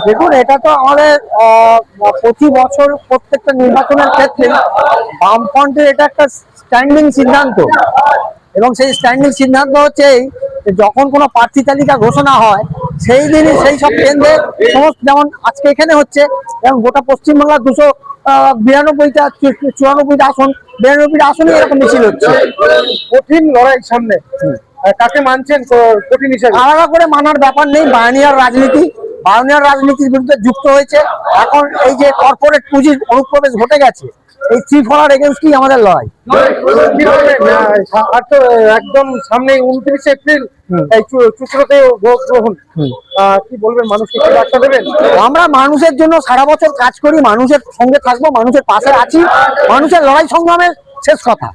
দেখুন, এটা তো আমাদের প্রতি বছর প্রত্যেকটা নির্বাচনের ক্ষেত্রে বামফ্রন্টের এটা একটা স্ট্যান্ডিং সিদ্ধান্ত, এবং সেই স্ট্যান্ডিং সিদ্ধান্ত হচ্ছে যখন কোনো প্রার্থী তালিকা ঘোষণা হয় সেই দিনই সেই সব কেন্দ্রে সমস্ত, যেমন আজকে এখানে হচ্ছে, যেমন গোটা পশ্চিমবাংলার 292টা 94টা আসন, 92টা আসনে এরকম মিছিল হচ্ছে। কঠিন লড়াই সামনে, কাকে মানছেন কঠিন হিসেবে? আলাদা করে মানার ব্যাপার নেই, বায়ানিয়ার রাজনীতির বিরুদ্ধে যুক্ত হয়েছে। এখন এই যে কর্পোরেট পুঁজির অনুপ্রবেশ ঘটে গেছে, এই থ্রি ফলার এগেন্স্টই আমাদের লড়াই। আর তো একদম সামনে 29 এপ্রিল এই চুচড়োতে ভোট গ্রহণ, কি বলবেন? মানুষকে কি বার্তা দেবেন? আমরা মানুষের জন্য সারা বছর কাজ করি, মানুষের সঙ্গে থাকবো, মানুষের পাশে আছি, মানুষের লড়াই সংগ্রামের শেষ কথা।